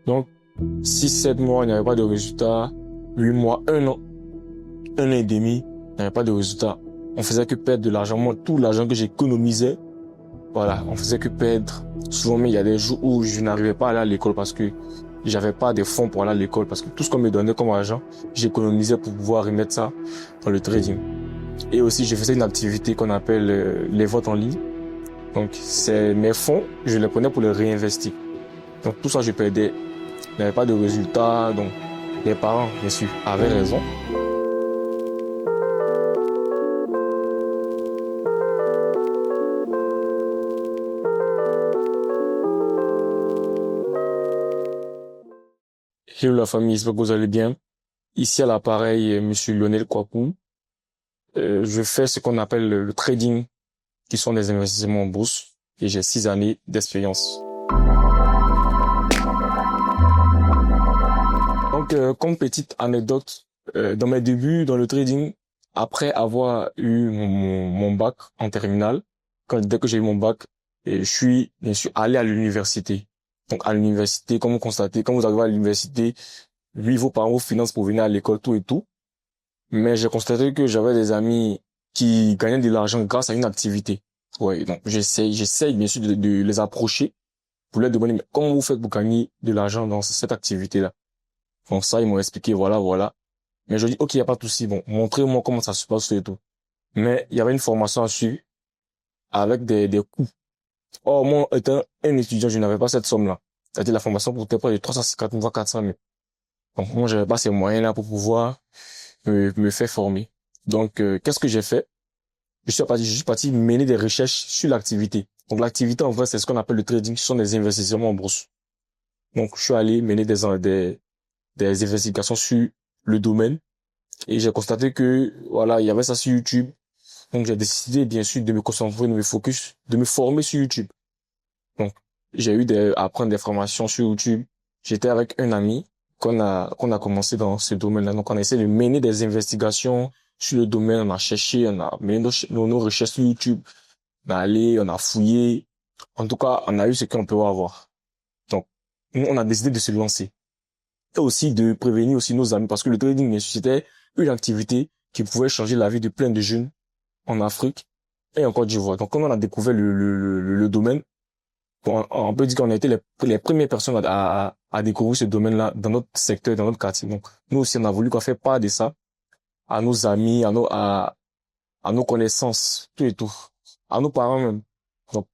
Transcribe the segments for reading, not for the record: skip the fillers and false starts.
Donc, 6, 7 mois, il n'y avait pas de résultat. 8 mois, 1 an, 1 an et demi, il n'y avait pas de résultat. On faisait que perdre de l'argent. Moi, tout l'argent que j'économisais, voilà, on faisait que perdre. Souvent, mais il y a des jours où je n'arrivais pas à aller à l'école parce que j'avais pas de fonds pour aller à l'école, parce que tout ce qu'on me donnait comme argent, j'économisais pour pouvoir remettre ça dans le trading. Et aussi, je faisais une activité qu'on appelle les ventes en ligne. Donc, c'est mes fonds, je les prenais pour les réinvestir. Donc, tout ça, je perdais. Il n'y avait pas de résultat. Donc, les parents, bien sûr, avaient raison. Hello la famille, j'espère que vous allez bien. Ici à l'appareil, Monsieur Lionel Kwaku. Je fais ce qu'on appelle le trading, qui sont des investissements en bourse, et j'ai 6 années d'expérience. Donc, comme petite anecdote, dans mes débuts dans le trading, après avoir eu mon bac en terminale, dès que j'ai eu mon bac, je suis bien sûr allé à l'université. Donc à l'université, comme vous constatez, quand vous arrivez à l'université, oui, vos parents vous financent pour venir à l'école, tout et tout. Mais j'ai constaté que j'avais des amis qui gagnaient de l'argent grâce à une activité. Ouais, donc j'essaye bien sûr de les approcher pour leur demander, mais comment vous faites pour gagner de l'argent dans cette activité-là? Donc ça, ils m'ont expliqué, voilà. Mais je dis, ok, il n'y a pas de souci, bon, montrez-moi comment ça se passe et tout. Mais il y avait une formation à suivre avec des coûts. Or, moi, étant un étudiant, je n'avais pas cette somme-là. C'est-à-dire la formation coûtait près de 350 000 voire 400 000. Donc moi, j'avais pas ces moyens-là pour pouvoir me faire former. Donc, qu'est-ce que j'ai fait? Je suis parti mener des recherches sur l'activité. Donc l'activité, en vrai, c'est ce qu'on appelle le trading, ce sont des investissements en bourse. Donc, je suis allé mener des investigations sur le domaine et j'ai constaté que, voilà, il y avait ça sur YouTube. Donc, j'ai décidé, bien sûr, de me concentrer, de me focus, de me former sur YouTube. Donc, j'ai eu à apprendre des formations sur YouTube. J'étais avec un ami qu'on a commencé dans ce domaine-là. Donc, on a essayé de mener des investigations sur le domaine. On a cherché, on a mené nos recherches sur YouTube. On a allé, on a fouillé. En tout cas, on a eu ce qu'on peut avoir. Donc, nous, on a décidé de se lancer. Et aussi de prévenir aussi nos amis, parce que le trading, bien sûr, c'était une activité qui pouvait changer la vie de plein de jeunes en Afrique et en Côte d'Ivoire. Donc, quand on a découvert le domaine, on peut dire qu'on a été les premières personnes à découvrir ce domaine-là dans notre secteur, dans notre quartier. Donc, nous aussi, on a voulu faire part de ça à nos amis, à nos connaissances, tout et tout, à nos parents même. Donc,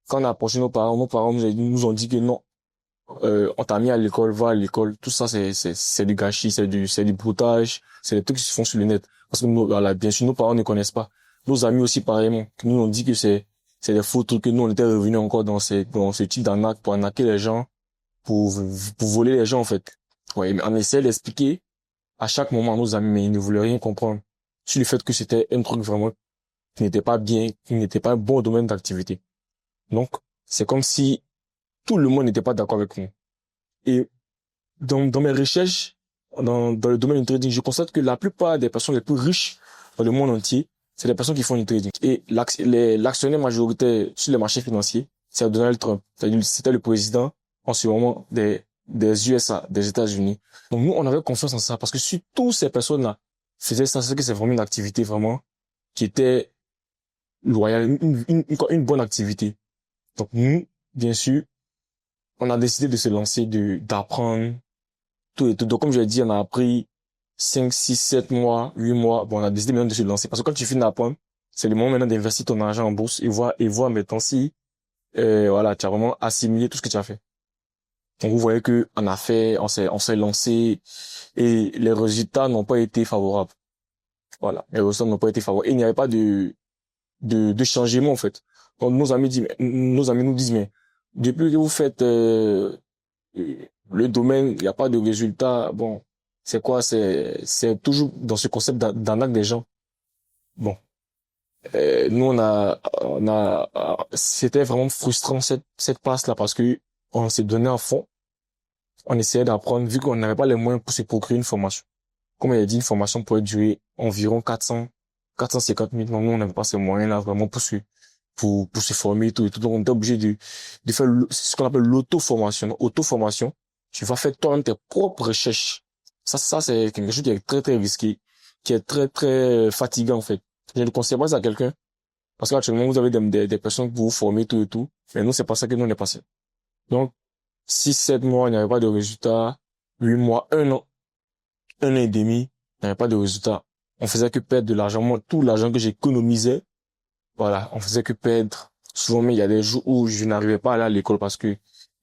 quand on a approché nos parents nous ont dit que non, on t'a mis à l'école, va à l'école. Tout ça, c'est du gâchis, c'est du broutage, c'est des trucs qui se font sur le net. Parce que nous, voilà, bien sûr, nos parents ne connaissent pas. Nos amis aussi, pareillement, qui nous ont dit que c'est des faux trucs, que nous, on était revenus encore dans ce type d'arnaque pour arnaquer les gens, pour voler les gens, en fait. Ouais, mais on essaie d'expliquer à chaque moment à nos amis, mais ils ne voulaient rien comprendre sur le fait que c'était un truc vraiment qui n'était pas bien, qui n'était pas un bon domaine d'activité. Donc, c'est comme si tout le monde n'était pas d'accord avec nous. Et dans mes recherches, dans le domaine du trading, je constate que la plupart des personnes les plus riches dans le monde entier, c'est les personnes qui font du trading. Et l'actionnaire majoritaire sur les marchés financiers, c'est Donald Trump. C'était le président en ce moment des USA, des États-Unis. Donc nous, on avait confiance en ça parce que si toutes ces personnes-là faisaient ça, c'est que c'est vraiment une activité vraiment qui était loyale, une bonne activité. Donc nous, bien sûr, on a décidé de se lancer, d'apprendre tout et tout. Donc, comme je l'ai dit, on a appris 5, 6, 7 mois, 8 mois. Bon, on a décidé maintenant de se lancer. Parce que quand tu finis d'apprendre, c'est le moment maintenant d'investir ton argent en bourse et voir maintenant si, voilà, tu as vraiment assimilé tout ce que tu as fait. Donc, vous voyez que on s'est lancé et les résultats n'ont pas été favorables. Voilà. Les résultats n'ont pas été favorables. Et il n'y avait pas de changement, en fait. Donc, nos amis nous disent, mais, depuis que vous faites, le domaine, il n'y a pas de résultat. Bon, c'est quoi? C'est toujours dans ce concept d'arnaque des gens. Bon, nous c'était vraiment frustrant cette passe-là parce que on s'est donné à fond. On essayait d'apprendre vu qu'on n'avait pas les moyens pour se procurer une formation. Comme il a dit, une formation pourrait durer environ 450 000. Donc nous, on n'avait pas ces moyens-là vraiment pour se former et tout. Donc on était obligé de faire ce qu'on appelle l'auto-formation. Auto-formation, Tu vas faire toi-même tes propres recherches. Ça, c'est quelque chose qui est très, très risqué, qui est très, très fatigant, en fait. Je ne conseille pas ça à quelqu'un. Parce qu'actuellement, vous avez des personnes pour vous former tout et tout. Mais nous, c'est pas ça que nous, on est passé. Donc, 6, 7 mois, il n'y avait pas de résultat. 8 mois, 1 an, 1 an et demi, il n'y avait pas de résultat. On faisait que perdre de l'argent. Moi, tout l'argent que j'économisais, voilà, on faisait que perdre. Souvent, mais il y a des jours où je n'arrivais pas à aller à l'école parce que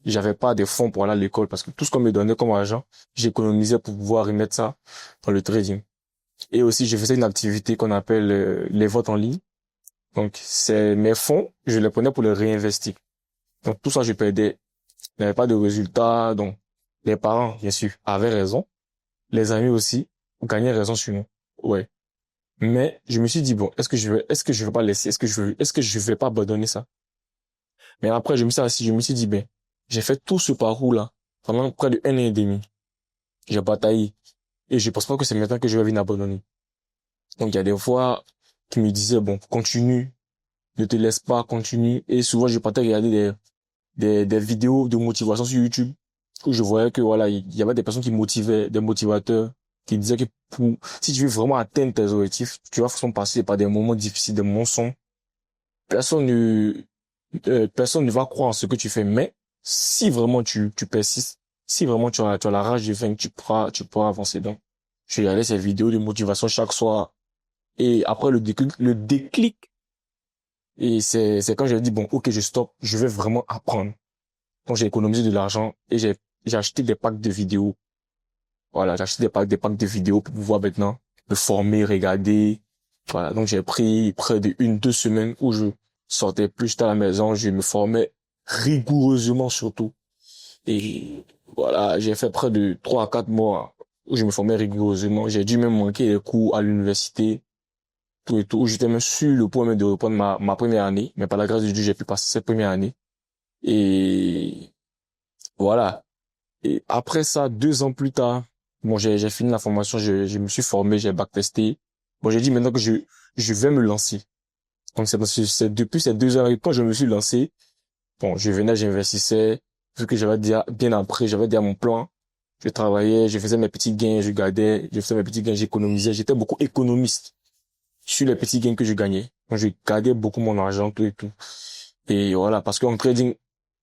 j'avais pas de fonds pour aller à l'école parce que tout ce qu'on me donnait comme argent, j'économisais pour pouvoir remettre ça dans le trading. Et aussi, je faisais une activité qu'on appelle les votes en ligne. Donc, c'est mes fonds, je les prenais pour les réinvestir. Donc, tout ça, je perdais. Il n'y avait pas de résultat. Donc, les parents, bien sûr, avaient raison. Les amis aussi gagnaient raison sur nous. Ouais. Mais je me suis dit, bon, est-ce que je vais pas laisser, est-ce que je vais pas abandonner ça? Mais après, je me suis assis, je me suis dit, ben, j'ai fait tout ce parcours-là pendant près de 1 an et demi. J'ai bataillé. Et je pense pas que c'est maintenant que je vais venir abandonner. Donc, il y a des fois qui me disaient, bon, continue, ne te laisse pas, continue. Et souvent, je partais regarder des vidéos de motivation sur YouTube où je voyais que, voilà, il y avait des personnes qui motivaient, des motivateurs, qui disaient que si tu veux vraiment atteindre tes objectifs, tu vas forcément passer par des moments difficiles, des moments sombres. Personne ne, personne ne va croire en ce que tu fais, mais si vraiment tu persistes, si vraiment tu as la rage de vaincre, tu pourras avancer. Donc, je regardais ces vidéos de motivation chaque soir. Et après le déclic, et c'est quand j'ai dit, bon, ok, je stoppe, je vais vraiment apprendre. Donc, j'ai économisé de l'argent et j'ai acheté des packs de vidéos. Voilà, j'ai acheté des packs de vidéos pour pouvoir maintenant me former, regarder. Voilà, donc j'ai pris près de 1, 2 semaines où je sortais plus, j'étais à la maison, je me formais rigoureusement surtout. Et voilà, j'ai fait près de 3 à 4 mois où je me formais rigoureusement. J'ai dû même manquer les cours à l'université, tout et tout. J'étais même sur le point même de reprendre ma première année, mais par la grâce de Dieu, j'ai pu passer cette première année. Et voilà. Et après ça, 2 ans plus tard, bon, j'ai fini la formation, je me suis formé, j'ai backtesté. Bon, j'ai dit maintenant que je vais me lancer. Donc c'est depuis ces 2 ans, quand je me suis lancé, bon, je venais, j'investissais, vu que j'avais déjà, bien après, j'avais déjà mon plan. Je travaillais, je faisais mes petits gains, je faisais mes petits gains, j'économisais. J'étais beaucoup économiste sur les petits gains que je gagnais. Donc, je gardais beaucoup mon argent, tout et tout. Et voilà, parce qu'en trading,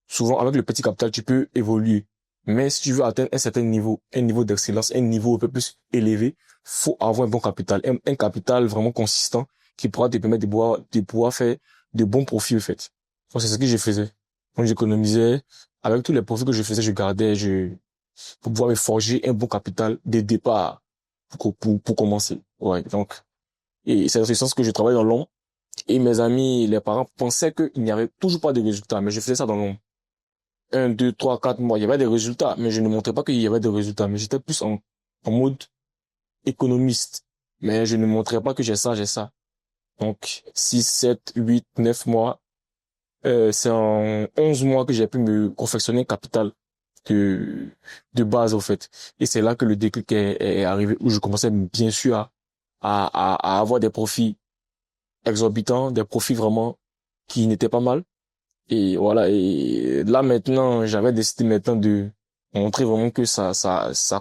souvent, avec le petit capital, tu peux évoluer. Mais si tu veux atteindre un niveau d'excellence, un niveau un peu plus élevé, faut avoir un bon capital, un capital vraiment consistant qui pourra te permettre de pouvoir faire de bons profits, en fait. Donc, c'est ce que je faisais. Donc, j'économisais. Avec tous les profits que je faisais, je gardais, pour pouvoir me forger un bon capital de départ pour commencer. Ouais. Donc, et c'est dans ce sens que je travaille dans l'ombre. Et mes amis, les parents pensaient qu'il n'y avait toujours pas de résultats, mais je faisais ça dans l'ombre. 1, 2, 3, 4 mois, il y avait des résultats, mais je ne montrais pas qu'il y avait des résultats, mais j'étais plus en mode économiste. Mais je ne montrais pas que j'ai ça, j'ai ça. Donc, 6, 7, 8, 9 mois, c'est en 11 mois que j'ai pu me confectionner un capital de, de base, au fait. Et c'est là que le déclic est arrivé, où je commençais bien sûr à avoir des profits exorbitants, des profits vraiment qui n'étaient pas mal. Et voilà, et là maintenant, j'avais décidé maintenant de montrer vraiment que ça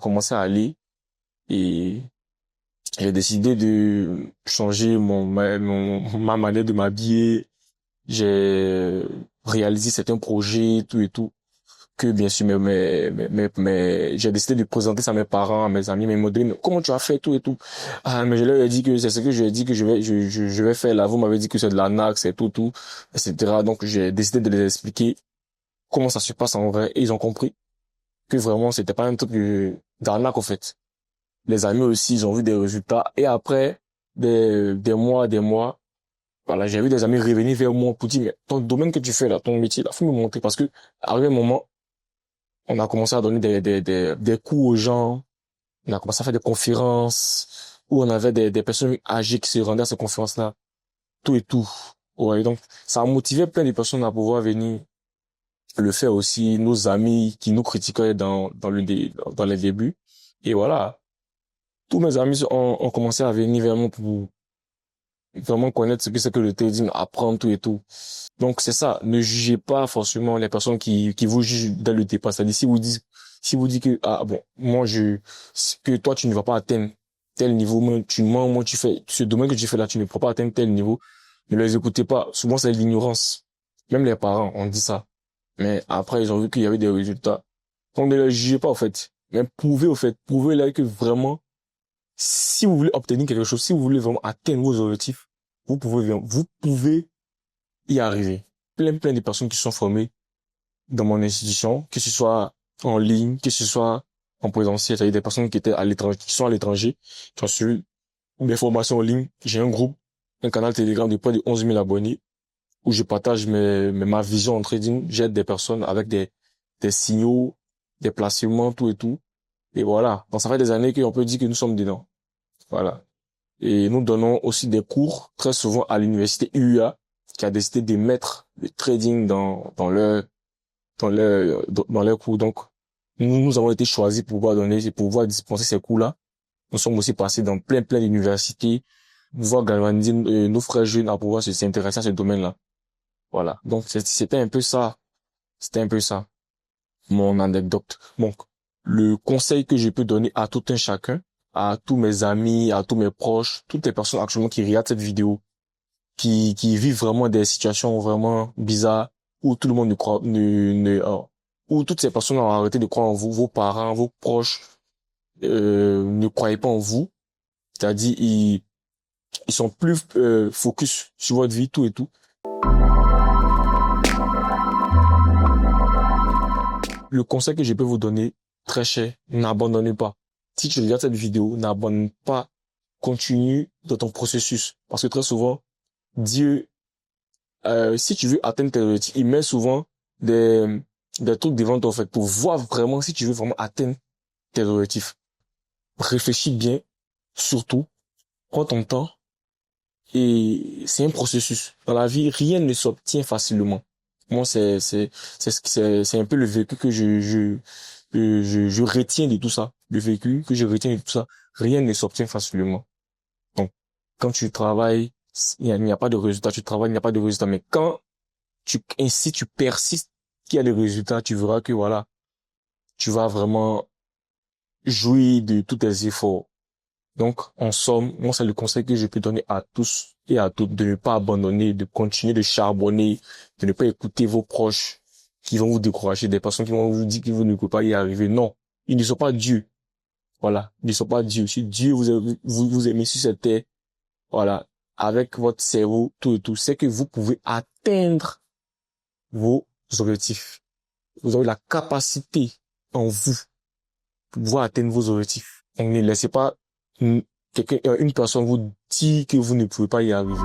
commençait à aller. Et j'ai décidé de changer ma manière de m'habiller. J'ai réalisé certains projets, tout et tout. Que bien sûr, mais j'ai décidé de présenter ça à mes parents, à mes amis, mes modèles. Mais comment tu as fait tout et tout? Ah, mais je leur ai dit que c'est ce que j'ai dit que je vais faire là. Vous m'avez dit que c'est de l'arnaque, c'est tout, etc. Donc, j'ai décidé de les expliquer comment ça se passe en vrai. Et ils ont compris que vraiment, c'était pas un truc d'arnaque, en fait. Les amis aussi, ils ont vu des résultats. Et après, des mois, voilà, j'ai vu des amis revenir vers moi pour dire, mais ton domaine que tu fais là, ton métier là, faut me montrer. Parce que, arrivé un moment, on a commencé à donner des cours aux gens. On a commencé à faire des conférences où on avait des personnes âgées qui se rendaient à ces conférences-là. Tout et tout. Ouais, donc, ça a motivé plein de personnes à pouvoir venir le faire aussi. Nos amis qui nous critiquaient dans les débuts. Et voilà. Tous mes amis ont commencé à venir vers moi pour vraiment connaître ce que c'est que le trading, apprendre tout et tout. Donc c'est ça, ne jugez pas forcément les personnes qui vous jugent dès le départ. C'est-à-dire Si vous dites que, ah bon, que toi, tu ne vas pas atteindre tel niveau, moi, tu fais, ce domaine que tu fais là, tu ne peux pas atteindre tel niveau, ne les écoutez pas. Souvent, c'est l'ignorance. Même les parents ont dit ça. Mais après, ils ont vu qu'il y avait des résultats. Donc, ne les jugez pas, au fait. Mais prouvez-leur que vraiment, si vous voulez obtenir quelque chose, si vous voulez vraiment atteindre vos objectifs, vous pouvez y arriver. Plein de personnes qui sont formées dans mon institution, que ce soit en ligne, que ce soit en présentiel, c'est-à-dire des personnes qui étaient à l'étranger, qui sont à l'étranger, qui ont suivi mes formations en ligne. J'ai un groupe, un canal Telegram de près de 11 000 abonnés où je partage ma vision en trading. J'aide des personnes avec des signaux, des placements, tout et tout. Et voilà. Donc ça fait des années qu'on peut dire que nous sommes dedans. Voilà. Et nous donnons aussi des cours très souvent à l'université UA qui a décidé de mettre le trading dans leur cours. Donc, nous avons été choisis pour pouvoir dispenser ces cours-là. Nous sommes aussi passés dans plein d'universités, pouvoir galvaniser nos frères jeunes à pouvoir s'intéresser à ce domaine-là. Voilà. Donc, c'était un peu ça. C'était un peu ça, mon anecdote. Donc, le conseil que je peux donner à tout un chacun, à tous mes amis, à tous mes proches, toutes les personnes actuellement qui regardent cette vidéo, qui vivent vraiment des situations vraiment bizarres, où tout le monde ne croit, où toutes ces personnes ont arrêté de croire en vous, vos parents, vos proches, ne croyaient pas en vous. C'est-à-dire, ils sont plus, focus sur votre vie, tout et tout. Le conseil que je peux vous donner, très cher, n'abandonnez pas. Si tu regardes cette vidéo, n'abandonne pas. Continue dans ton processus. Parce que très souvent, Dieu, si tu veux atteindre tes objectifs, il met souvent des trucs devant toi, en fait, pour voir vraiment si tu veux vraiment atteindre tes objectifs. Réfléchis bien, surtout, prends ton temps, et c'est un processus. Dans la vie, rien ne s'obtient facilement. Moi, c'est un peu le vécu que je retiens de tout ça. Le vécu que je retiens de tout ça. Rien ne s'obtient facilement. Donc, quand tu travailles, il n'y a pas de résultat. Tu travailles, il n'y a pas de résultat. Mais quand ainsi tu persistes qu'il y a des résultats, tu verras que voilà, tu vas vraiment jouir de tous tes efforts. Donc, en somme, moi, c'est le conseil que je peux donner à tous et à toutes de ne pas abandonner, de continuer de charbonner, de ne pas écouter vos proches qui vont vous décourager, des personnes qui vont vous dire que vous ne pouvez pas y arriver. Non, ils ne sont pas Dieu. Voilà, ils ne sont pas Dieu. Si Dieu vous aimez sur cette terre, voilà, avec votre cerveau, tout et tout, c'est que vous pouvez atteindre vos objectifs. Vous avez la capacité en vous pour pouvoir atteindre vos objectifs. Donc, ne laissez pas une personne vous dit que vous ne pouvez pas y arriver.